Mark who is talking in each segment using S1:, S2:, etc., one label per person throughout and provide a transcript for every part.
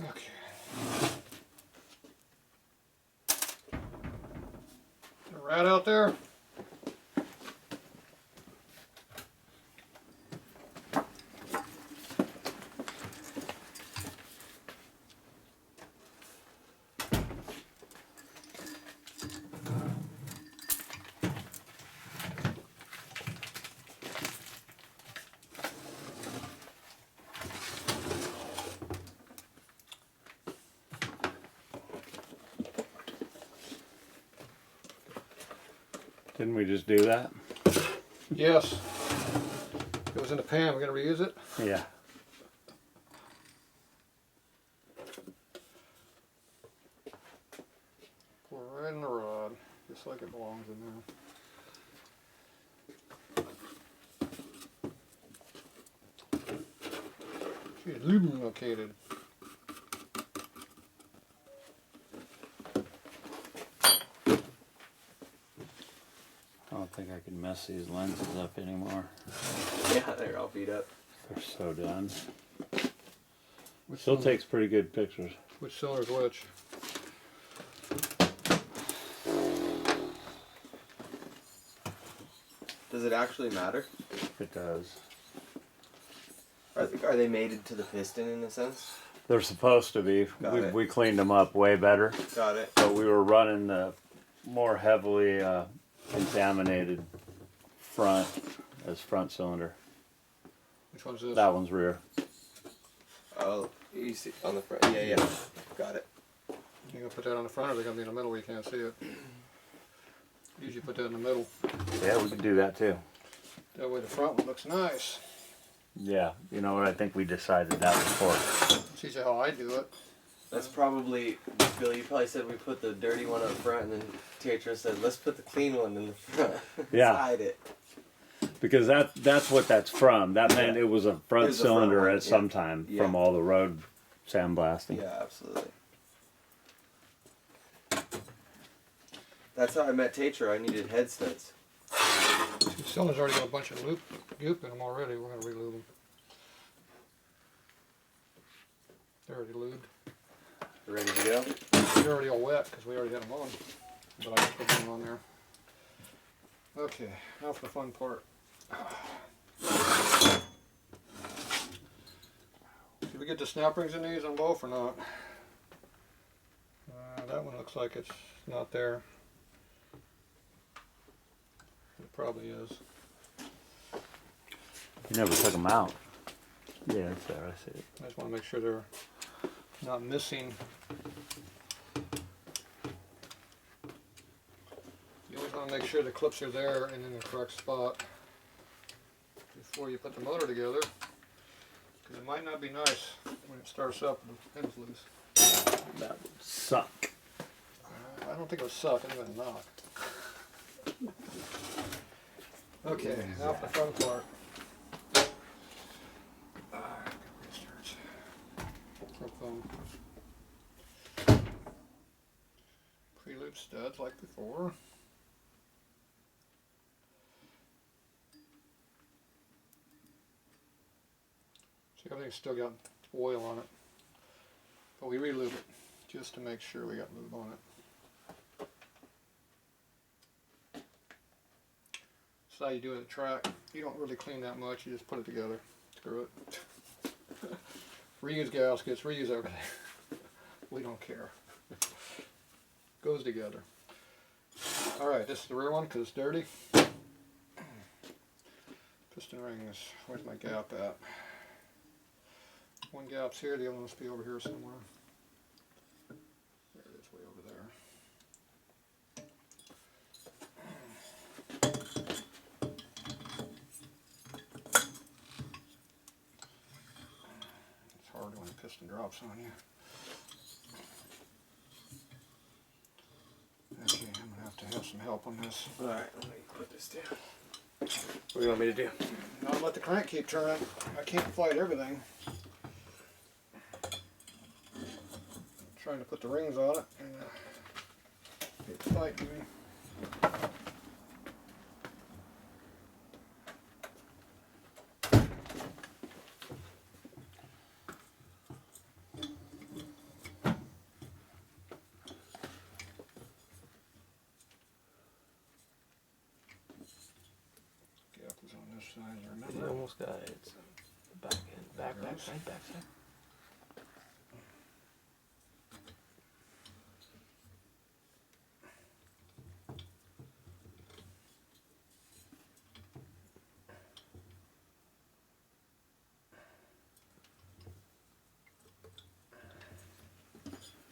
S1: Okay. A rat out there?
S2: Didn't we just do that?
S1: Yes. It goes in the pan. We're going to reuse it?
S2: Yeah.
S1: Pour it right in the rod, just like it belongs in there. She's lubricated.
S2: I don't think I can mess these lenses up anymore.
S3: Yeah, they're all beat up.
S2: They're so done.
S1: Which
S2: Still
S1: one?
S2: takes pretty good pictures.
S1: Which cylinder's which?
S3: Does it actually matter?
S2: It does.
S3: Are they mated to the piston in a sense?
S2: They're supposed to be.
S3: Got it.
S2: We cleaned them up way better,
S3: Got it.
S2: but we were running the more heavily contaminated front as front cylinder.
S1: Which one's this?
S2: That one's rear.
S3: Oh, you see on the front. Yeah, yeah. Got it.
S1: You gonna put that on the front, or they're gonna be in the middle where you can't see it? Usually put that in the middle.
S2: Yeah, we could do that too.
S1: That way the front one looks nice.
S2: Yeah, you know what? I think we decided that before.
S1: That's usually how I do it.
S3: That's probably, Bill, you probably said we put the dirty one up front, and then Tatro said, let's put the clean one in the front.
S2: Yeah.
S3: Hide it.
S2: Because that's what that's from. That meant it was a front
S3: It was a front
S2: cylinder
S3: one,
S2: at some time
S3: Yeah.
S2: from all the road sandblasting.
S3: Yeah, absolutely. That's how I met Tatro. I needed head studs.
S1: The cylinder's already got a bunch of goop in them already. We're gonna relube them. They're already lubed.
S3: Ready to go?
S1: They're already all wet because we already had them on. But I put them on there. Okay, now for the fun part. Did we get the snap rings in these on both or not? That one looks like it's not there. It probably is.
S2: You never took them out. Yeah, it's there. I see it.
S1: I just want to make sure they're not missing. You always want to make sure the clips are there and in the correct spot before you put the motor together, because it might not be nice when it starts up and the pin's loose.
S2: That would suck.
S1: I don't think it would suck, it would not. Okay, now for the front part. Pre-loop studs like before. See, everything's still got oil on it, but we re-lube it just to make sure we got lube on it. That's how you do it at track. You don't really clean that much, you just put it together. Screw it. Reuse gaskets, reuse everything. We don't care. Goes together. Alright, this is the rear one because it's dirty. Piston rings. Where's my gap at? One gap's here, the other one must be over here somewhere. There it is, way over there. It's hard when the piston drops on you. Okay, I'm going to have some help on this.
S3: Alright, let me put this down. What do you want me to do?
S1: Now let the crank keep turning. I can't fight everything. I'm trying to put the rings on it and it's fighting me. remember.
S3: You almost got it. It's back end. Backside.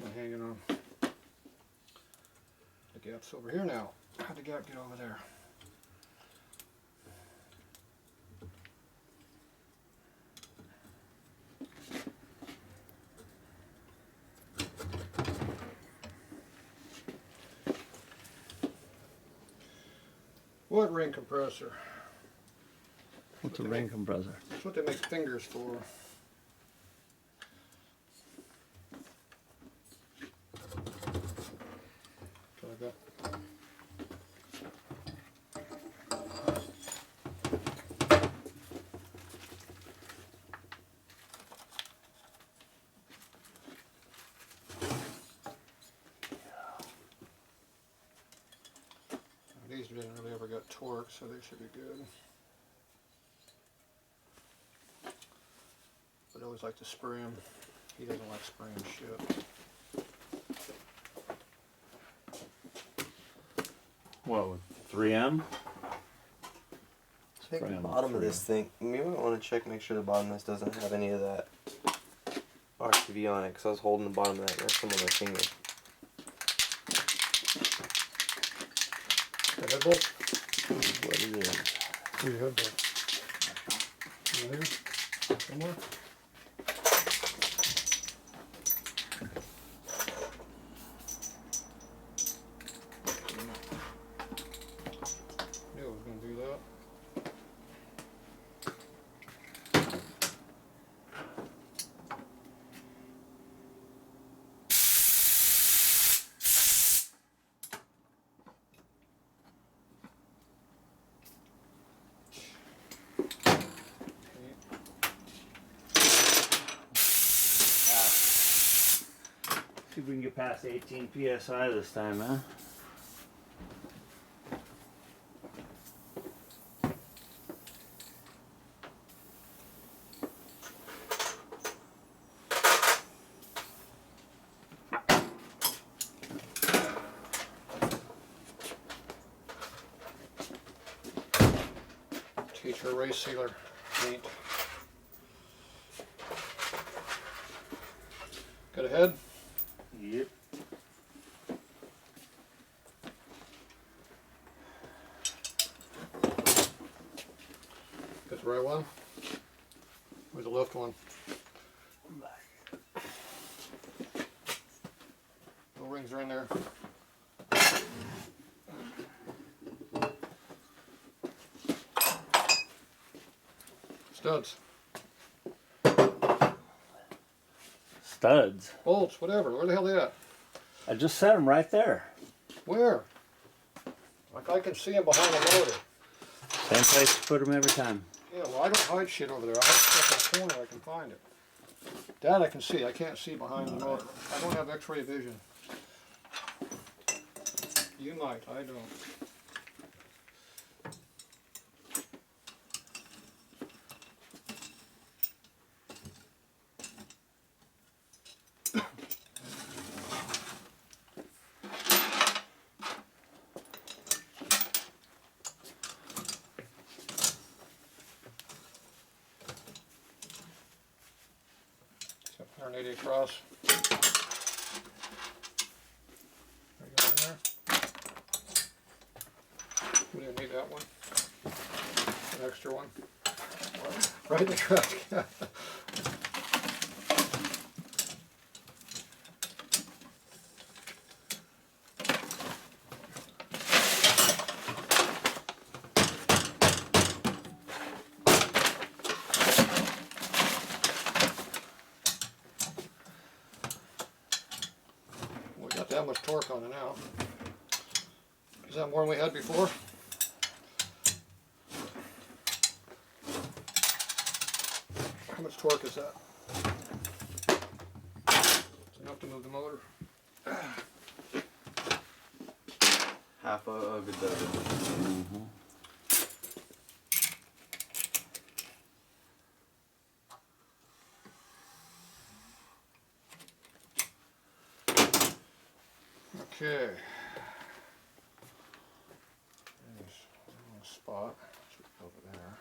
S1: I'm hanging on. The gap's over here now. How'd the gap get over there? What ring compressor?
S2: What's a ring compressor?
S1: That's what they make fingers for. Like that. These didn't really ever get torque, so they should be good. But I always like to spray him. He doesn't like spraying shit.
S2: What, with 3M?
S3: I think
S2: Spray
S3: the
S2: 'em
S3: bottom of
S2: with
S3: this thing, we might want to check, make sure the bottom of this doesn't have any of that RTV on it, because I was holding the bottom of that next to my finger.
S1: The head bolt?
S2: What it is.
S1: Where's your head bolt? Right here? Somewhere? Knew I was going to do that.
S2: See if we can get past 18 PSI this time, huh?
S1: Tatro race sealer paint. Got a head?
S2: Yep.
S1: Got the right one? Where's the left one? No rings are in there. Studs.
S2: Studs.
S1: Bolts, whatever. Where the hell they at?
S2: I just set them right there.
S1: Where? Like I can see them behind the motor.
S2: Same place to put them every time.
S1: Yeah, well I don't hide shit over there. I hide stuff in the corner I can find it. That I can see. I can't see behind the motor. I don't have x-ray vision. You might. I don't. So 180 across. There you go in there. We didn't need that one. An extra one. Right in the trash can. We got that much torque on it now. Is that more than we had before? How much torque is that? It's enough to move the motor.
S3: Half a good dozen.
S1: Okay. There's a spot. Over there.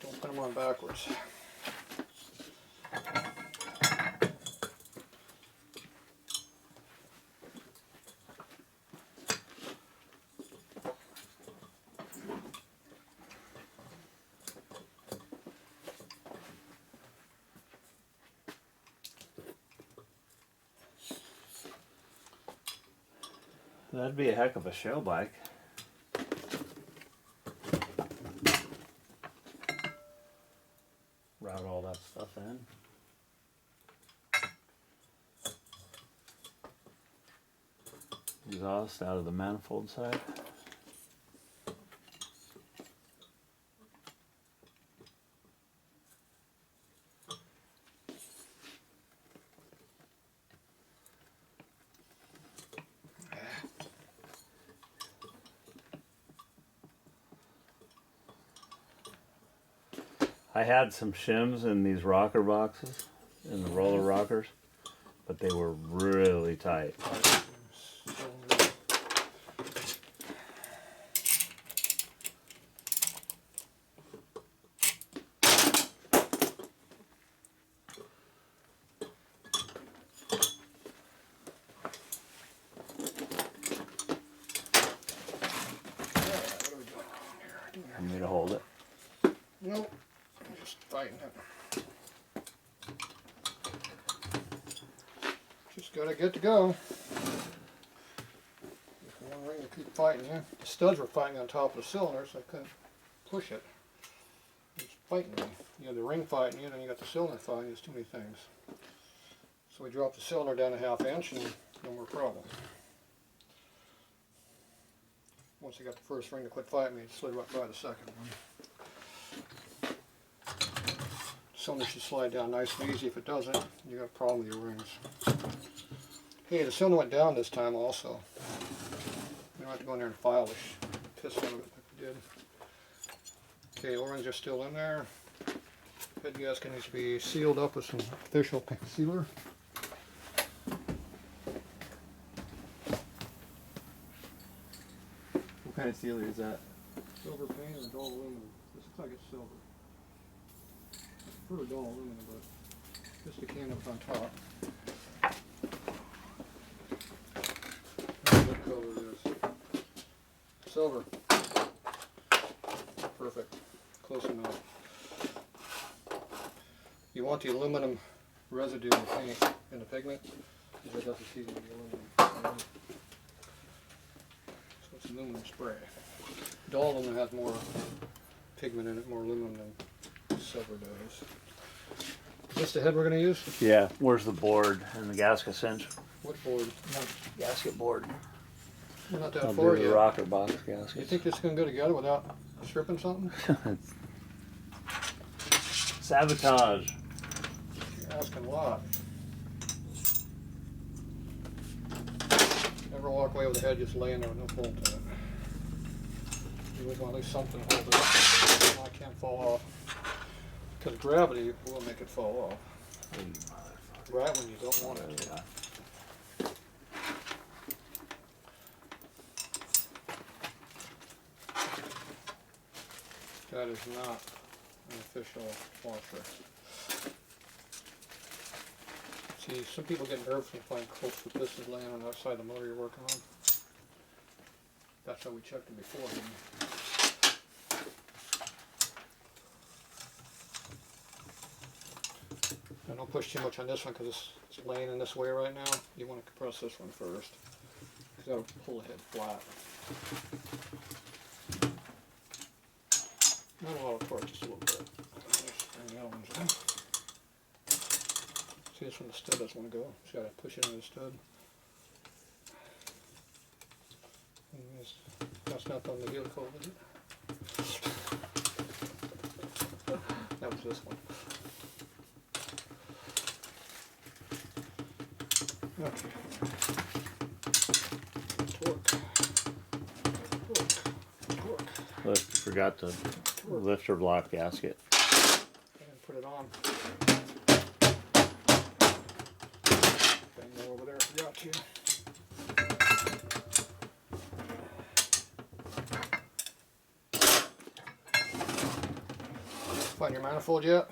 S1: Don't put them on backwards.
S2: That'd be a heck of a show bike. Route all that stuff in. Exhaust out of the manifold side. I had some shims in these rocker boxes, in the roller rockers, but they were really tight. Want me to hold it?
S1: Nope. I'm just fighting it. Just gotta get to go. If one ring to keep fighting you. The studs were fighting on top of the cylinder, so I couldn't push it. It's fighting me. You have the ring fighting you, then you got the cylinder fighting you. There's too many things. So we dropped the cylinder down a ½ inch and no more problem. Once I got the first ring to quit fighting me, it slid right by the second one. Cylinder should slide down nice and easy. If it doesn't, you got a problem with your rings. Hey, the cylinder went down this time also. You don't have to go in there and file the piston of it like we did. Okay, O-rings are still in there. Head gasket needs to be sealed up with some official sealer.
S3: What kind of sealer is that?
S1: Silver paint or dull aluminum. This looks like it's silver. I prefer dull aluminum, but just the can up on top. What color it is? Silver. Perfect. Close enough. You want the aluminum residue in the paint, in the pigment, because it doesn't season the aluminum. So it's aluminum spray. Dull aluminum has more pigment in it, more aluminum than silver does. Is this the head we're going to use?
S2: Yeah, where's the board and the gasket cinch?
S1: What board?
S2: Gasket board.
S1: We're not that
S2: I'll
S1: far
S2: do the
S1: yet.
S2: rocker box
S1: You
S2: gasket.
S1: think this is going to go together without stripping something?
S2: Sabotage.
S1: You're asking a lot. Never walk away with the head just laying there with no bolt in it. You always want at least something to hold it up. So it can't fall off. Because gravity will make it fall off. Right when you don't want it.
S2: Yeah.
S1: That is not an official washer. See, some people get nervous when they find clips with pistons laying on the outside of the motor you're working on. That's how we checked them before. And don't push too much on this one because it's laying in this way right now. You want to compress this one first. Because that'll pull the head flat. Not a lot of torque, just a little bit. Bring the other ones in. See, this one, the stud doesn't want to go. Just got to push it into the stud. That's not on the helical, is it? That was this one. Okay. Torque. Torque.
S2: Look, forgot the lifter block gasket.
S1: And put it on. over there, I forgot to. Find your manifold yet?